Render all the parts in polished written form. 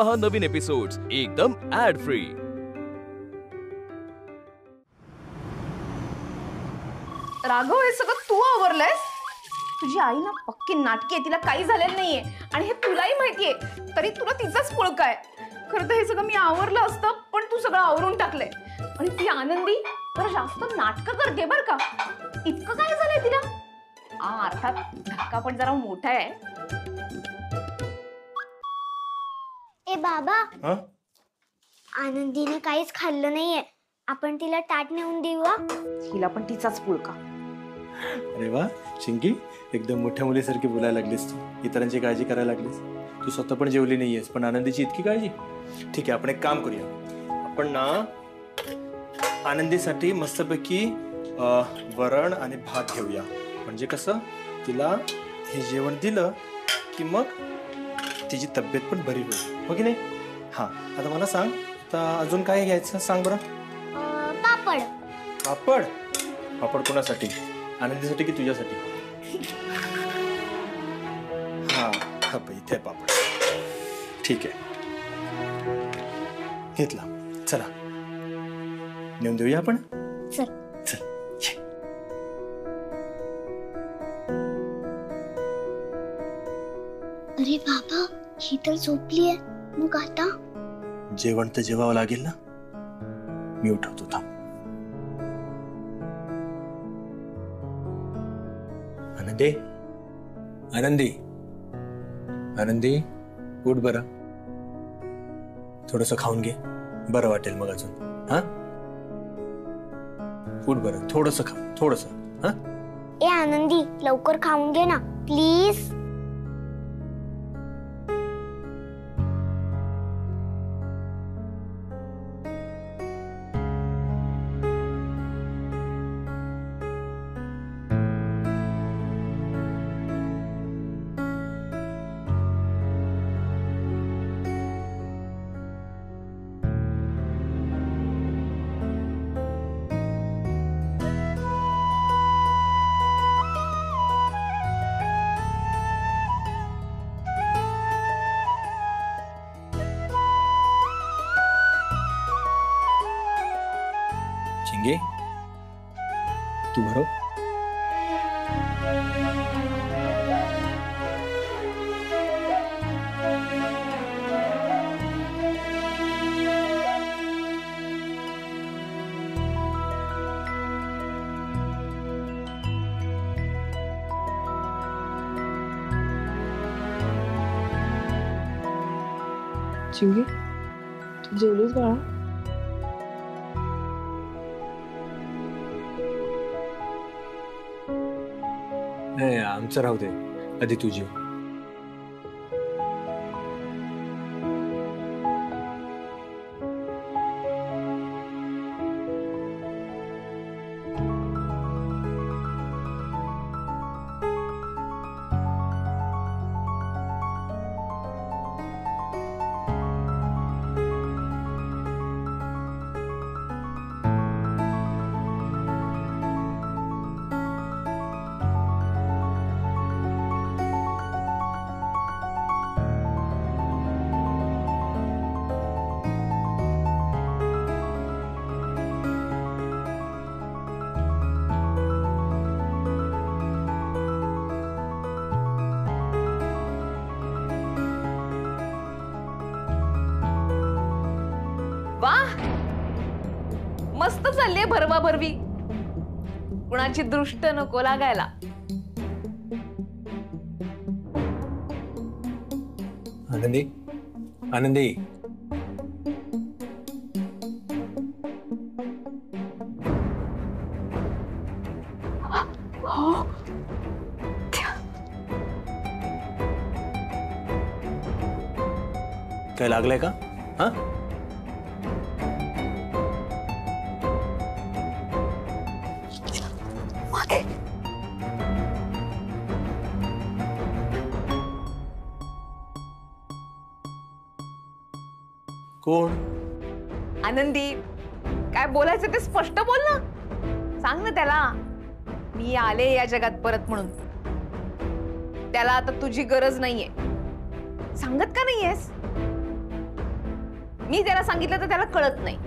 पहा नवीन एपिसोड्स एकदम add free. Raghav, हे सगळं तू आवरलंयस? तुझी आई ना पक्की नाटकी आहे, तिला काही झालेलं नाहीये आणि हे तुलाही माहितीये, तरी तुला तिचाच पुळका आहे। खरं तर हे सगळं मी आवरलं असतं, पण तू सगळं आवरून टाकलंय। आणि ती आनंदी तर जास्त नाटकं करते बर का। इतकं काय झालंय तिला? अर्थात धक्का पण जरा मोठा आहे। ए बाबा, आनंदीने काहीच खाल्लं नाहीये, आपण तिला ताट नेऊन देऊया। हिला पण तिचाच पुळका। अरे वा चिंकी, एकदम मोठ्या मुलीसारखी बोलायला लागलीस तू, इतरांची काळजी करायला लागलीस। तू स्वतः पण जेवली नाहीयेस, पण आनंदीची इतकी काळजी। ठीक आहे, आपण एक काम करूया, आपण ना आनंदीसाठी मस्तपैकी वरण आणि भात घेऊया। म्हणजे कसं तिला हे जेवण दिलं की मग तिची तब्येत पण बरी होईल, हो की नाही? हा, आता मला सांग, आता अजून काय घ्यायचं सांग बरं। पापड। पापड? पापड कोणासाठी? आनंदीसाठी की तुझ्यासाठी? हा हा, इथे पापड। ठीक आहे, घेतला। चला नेऊन देऊया आपण। चल चल। अरे बाबा, ही तर झोपली आहे, मग आता? जेवण तर जेवावं लागेल ना, मी उठवतो, थांब। आनंदी, आनंदी, आनंदी, उठ बरं, थोडंसं खाऊन घे, बरं वाटेल मग अजून। हा, उठ बरं, थोडंसं खा, थोडंसं। हा, ए आनंदी, लवकर खाऊन घे ना प्लीज। चिंगे, तू भरो। चिंगी, तू जेवलीस बाळा? नाही, आमचं राहू दे, आधी तू जेव। वाह, मस्त चाललीये भरवा भरवी, कुणाची दृष्ट नको लागायला। आनंदी, आनंदी, काय लागलंय का? हा, कोण? आनंदी, काय बोलायचं ते स्पष्ट बोल ना, सांग ना त्याला मी आले या जगात परत म्हणून। त्याला आता तुझी गरज नाहीये, सांगत का नाहीयेस? मी त्याला सांगितलं तर त्याला कळत नाही,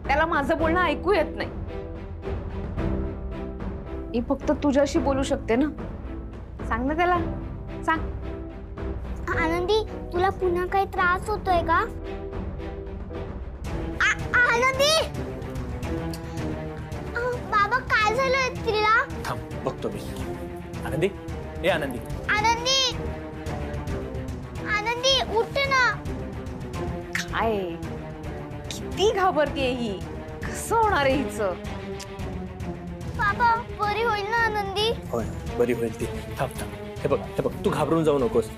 त्याला माझं बोलणं ऐकू येत नाही. मी फक्त तुझ्याशी बोलू शकते ना. सांग ना त्याला, सांग. आनंदी तुला पुन्हा काही त्रास होतोय का? आनंदी बाबा काय झालंय तिला? थांब बघतो मी. आनंदी, ए आनंदी. आनंदी आनंदी उठ ना. काय किती घाबरतेय ही, कसं होणार आहे हिचं? बाबा बरी होईल ना आनंदी? होय बरी होईल ती. थांब थांब. हे बघ तू घाबरून जाऊ नकोस.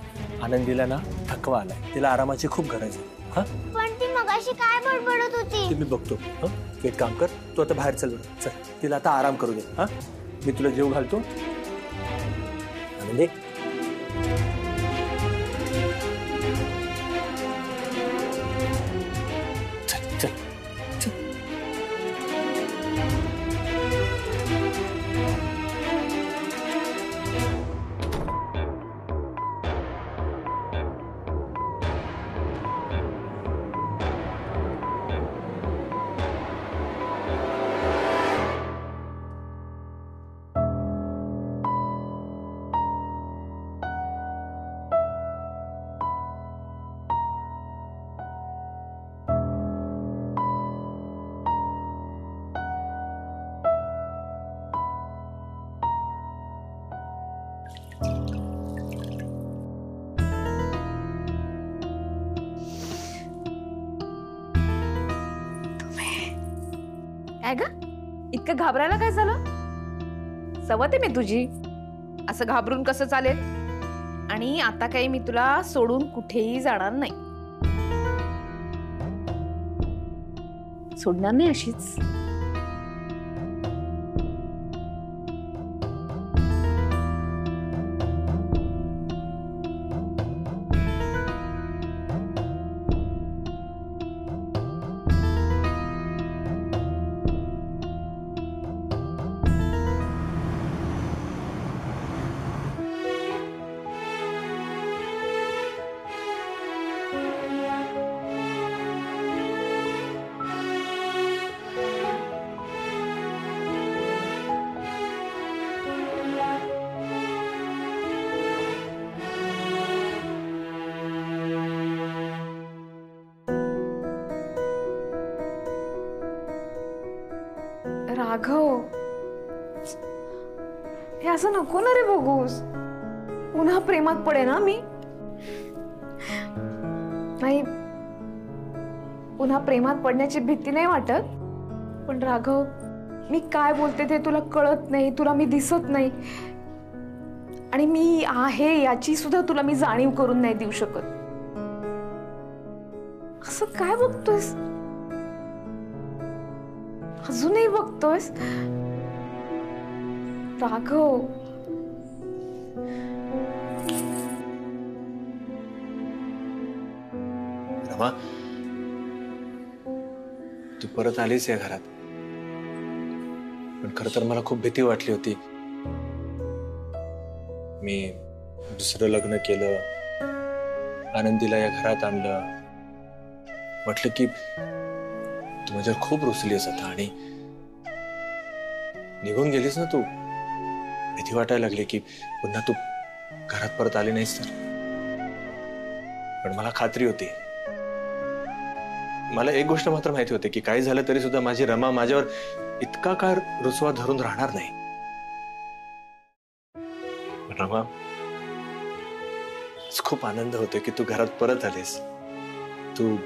आनंदीला ना थकवा आलाय, तिला आरामाची खूप गरज आहे. हा पण ती मगाशी काय बडबडत होती? ते मी बघतो. तू एक काम कर, तू आता बाहेर चल बरं. चल तिला आता आराम करू दे. हा मी तुला जेव घालतो. आनंदी चल चल चल. काय ग, इतकं घाबरायला काय झालं? सवत आहे मी तुझी, असं घाबरून कसं चालेल? आणि आता काही मी तुला सोडून कुठेही जाणार नाही. सोडणार नाही अशीच. राघव, हे असं नको ना रे बघूस. पुन्हा प्रेमात पडे ना मी. नाही, पुन्हा प्रेमात पडण्याची भीती नाही वाटत, पण राघव मी काय बोलते ते तुला कळत नाही, तुला मी दिसत नाही, आणि मी आहे याची सुद्धा तुला मी जाणीव करून नाही देऊ शकत. असं काय बघतोयस? अजूनही बघतोयस? राघव, रमा, तू परत आलीस या घरात, पण खरं तर मला खूप भीती वाटली होती. मी दुसरं लग्न केलं, आनंदीला या घरात आणलं, म्हटलं की तू माझ्यावर खूप रुसलीस आता, आणि निघून गेलीस ना तू. भीती वाटायला लागली की पुन्हा तू घरात परत आली नाहीस तर. पण मला खात्री होती, मला एक गोष्ट मात्र माहिती होती की काही झालं तरी सुद्धा माझी रमा माझ्यावर इतका काळ रुसवा धरून राहणार नाही. रमा, खूप आनंद होतो की तू घरात परत आलीस. तू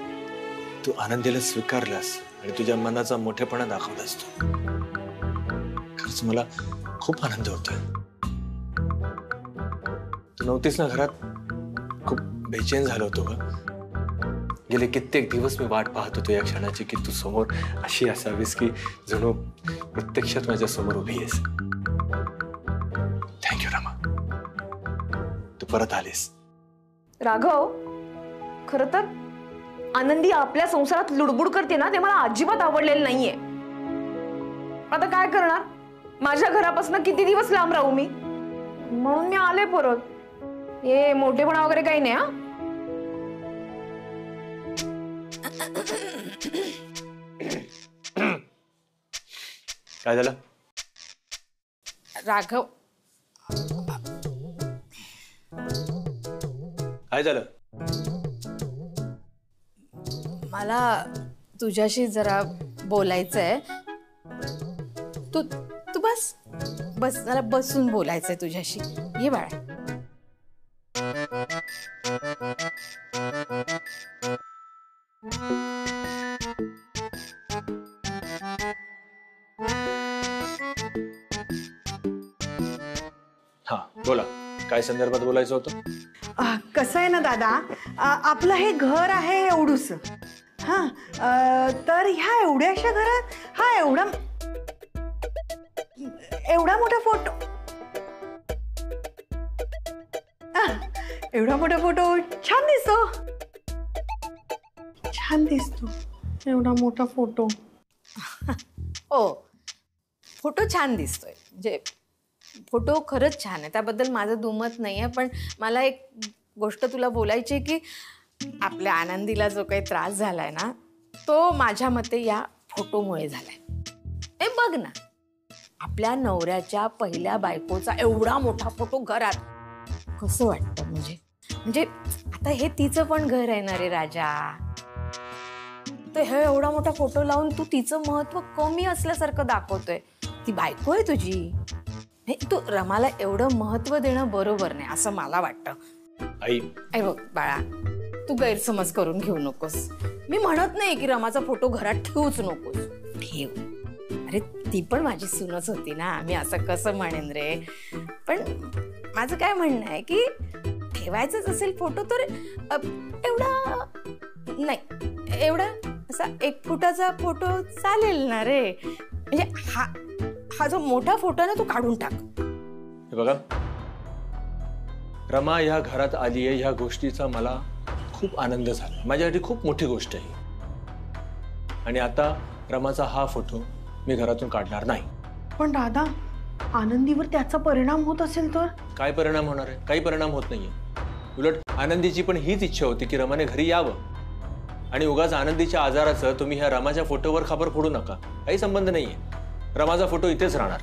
तू आनंदीला स्वीकारलास आणि तुझ्या मनाचा मोठेपणा दाखवलास. तू खरंच मला खूप आनंद होतोय. तू नव्हतीस ना घरात, खूप बेचैन झालो होतो ग. गेले कित्येक दिवस मी वाट पाहत होतो या क्षणाची की तू समोर अशी असावीस की जणू प्रत्यक्षात माझ्या समोर उभी आहेस. थँक्यू रमा, तू परत आलीस. राघव, खरं तर आनंदी आपल्या संसारात लुडबुड करते ना, ते मला अजिबात आवडलेलं नाहीये. आता काय करणार, माझ्या घरापासून किती दिवस लांब राहू मी? म्हणून मी आले परत. हे मोठेपणा वगैरे काही नाही. हा काय झालं? राघव, काय झालं? मला तुझ्याशी जरा बोलायचंय. तू तू बस बस जरा बसून बोलायचंय तुझ्याशी. ये बाळा. हा बोला, काय संदर्भात बोलायचं होतं? कसं आहे ना दादा, आपलं हे घर आहे एवढूस. हा तर ह्या एवढ्याशा घरात हा एवढा मोठा फोटो, एवढा मोठा फोटो छान दिसतो. छान दिसतो एवढा मोठा फोटो. हो, फोटो छान दिसतोय. म्हणजे फोटो खरंच छान आहे, त्याबद्दल माझं दुमत नाही आहे. पण मला एक गोष्ट तुला बोलायची की आपल्या आनंदीला जो काही त्रास झालाय ना, तो माझ्या मते या फोटोमुळे झालाय. हे बघ ना, आपल्या नवऱ्याच्या पहिल्या बायकोचा एवढा मोठा फोटो घरात, कसं वाटतं? म्हणजे आता हे तिचं पण घर आहे ना रे राजा. तर हे एवढा मोठा फोटो लावून तू तिचं महत्व कमी असल्यासारखं दाखवतोय. ती बायको आहे तुझी. तू रमाला एवढं महत्व देणं बरोबर नाही असं मला वाटतं. आई बघ बाळा, तू गैरसमज करून घेऊ नकोस. मी म्हणत नाही की रमाचा फोटो घरात ठेवूच नकोस. ठेव. अरे ती पण माझी सूनच होती ना. मी असं कसं म्हणेन रे. पण माझं काय म्हणणं आहे की ठेवायचंच असेल फोटो तर एवढा नाही, एवढा असा 1 फुटाचा फोटो चालेल ना रे. म्हणजे हा जो मोठा फोटो ना तो काढून टाक. हे बघा, रमा ह्या घरात आली आहे, ह्या गोष्टीचा मला खूप आनंद झाला. माझ्यासाठी खूप मोठी गोष्ट आहे. आणि आता रमाचा हा फोटो मी घरातून काढणार नाही. पण दादा, आनंदीवर त्याचा परिणाम होत असेल तर? काय परिणाम होणार आहे? काही परिणाम होत नाहीये. उलट आनंदीची पण हीच इच्छा होती की रमाने घरी यावं. आणि उगाच आनंदीच्या आजाराचं तुम्ही ह्या रमाच्या फोटोवर खबर फोडू नका. काही संबंध नाहीये. रमाचा फोटो इथेच राहणार.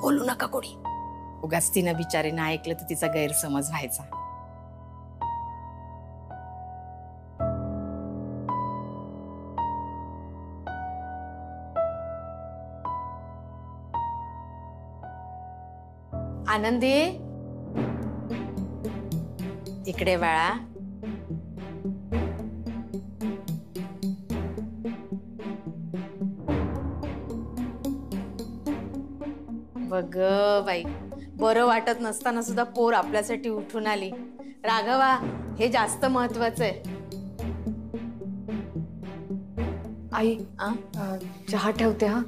बोलू नका कोणी. उगाच तिनं बिचारीनं ऐकलं तर तिचा गैरसमज व्हायचा. आनंदी, इकडे बाळा. बघ बाई, बरं वाटत नसताना सुद्धा पोर आपल्यासाठी उठून आली. राघवा, हे जास्त महत्वाचं आहे. आई चहा ठेवते. हा,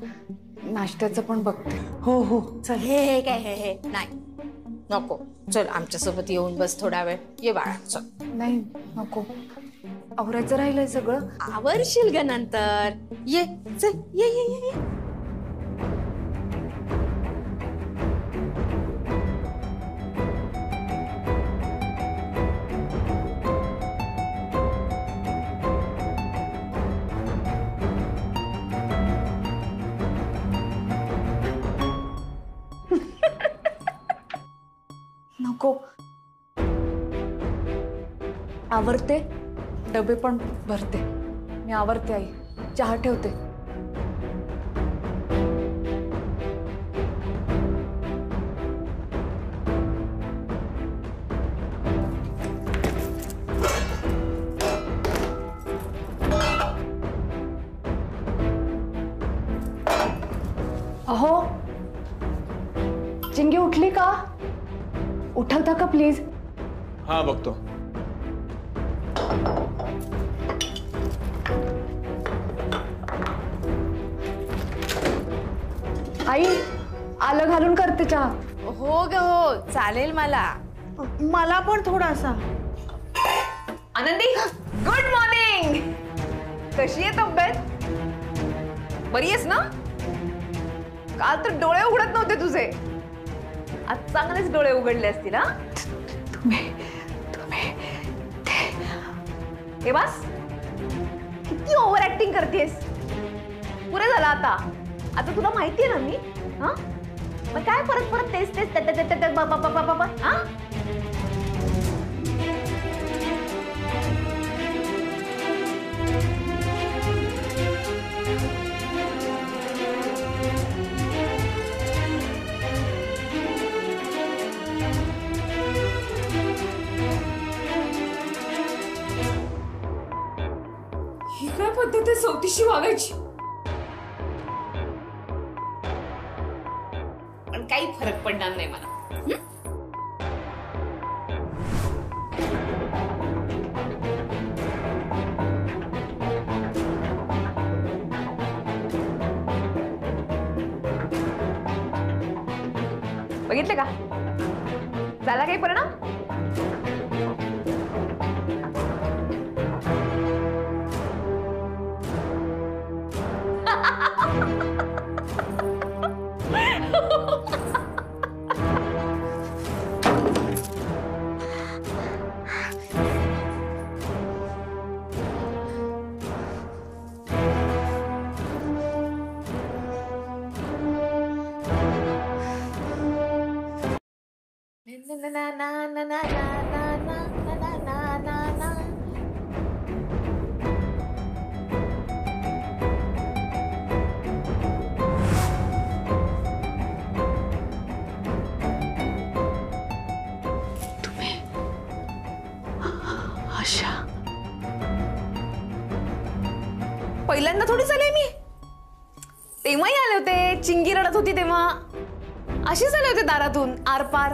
नाश्त्याचं पण बघते. हो हो चल. हे काय हे नाही, नको. चल आमच्यासोबत येऊन बस थोडा वेळ. ये बाळा, चल. नाही नको, आवरायचं राहिलंय सगळं. आवरशील ग नंतर. ये चल, ये ये ये, ये. नको, आवरते, डबे पण भरते. मी आवरते आई. चहा ठेवते. अहो, चिंगी उठली का? उठवता का प्लीज? हा बघतो. आई, आलं घालून करते चहा. हो ग हो, चालेल मला. मला पण थोडासा. आनंदी, गुड मॉर्निंग. कशी आहे तब्येत? बरी आहेस ना? काल तर डोळे उघडत नव्हते तुझे. आज चांगलेच डोळे उघडले असतील. हा, तुम्ही हे बस, किती ओव्हर ऍक्टिंग करतेस. पुरे झालं आता. आता तुला माहितीये ना मी. हा मग काय परत परत तेच तेच बाबा हा. ही काय पद्धत आहे सौतीशी वागायची? पण काही फरक पडणार नाही मला. बघितलं का झाला काही परिणाम? पहिल्यांदा थोडी झाले मी. तेव्हाही आले होते, चिंगी रडत होती तेव्हा अशीच आले होते दारातून आरपार.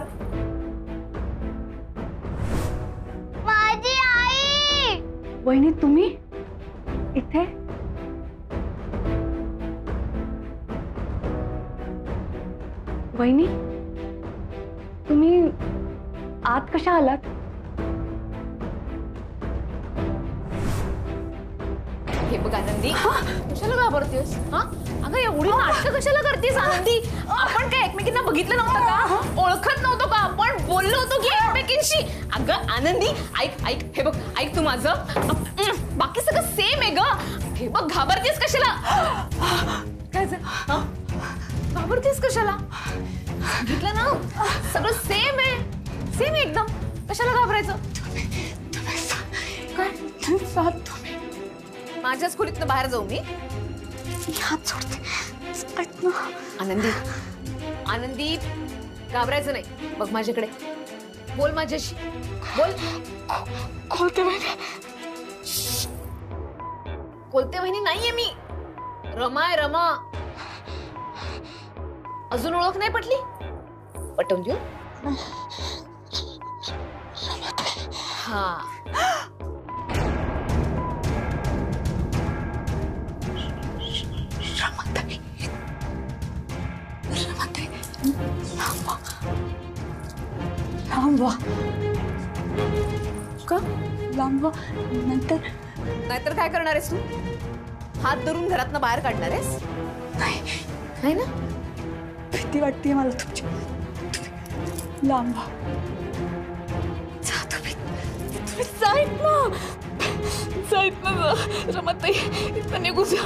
माझी आई. वहिनी तुम्ही इथे? वहिनी तुम्ही आत कशा आलात? हे बघ आनंदी, कशाला घाबरतेस? हा अगं एवढी नाटकं कशाला करतेस आनंदी? आपण काय एकमेकींना बघितलं नव्हतं का? ओळखत नव्हतो का? आपण बोललो होतो की एकमेकींशी. अगं आनंदी ऐक ऐक, हे बघ ऐक तू माझं. बाकी सगळं सेम आहे ग. हे बघ घाबरतेस कशाला? काय झालं? घाबरतेस कशाला? सांगितलं ना सगळं सेम आहे, सेम एकदम. कशाला घाबरायचं? काय माझ्याच खोलीतनं बाहेर जाऊ मी? आनंदी आनंदी घाबरायचं नाही. बघ माझ्याकडे, बोल माझ्याशी, बोल. कोलते वहिनी नाहीये मी, रमा आहे रमा. अजून ओळख नाही पटली? पटवून देऊ? हा नाहीतर काय करणार आहेस तू? हात धरून घरातनं बाहेर काढणार आहेस? नाही ना? भीती वाटते मला तुमची. लांब जा तुम्ही. जाईत ना रमाताई, इथं निघू द्या.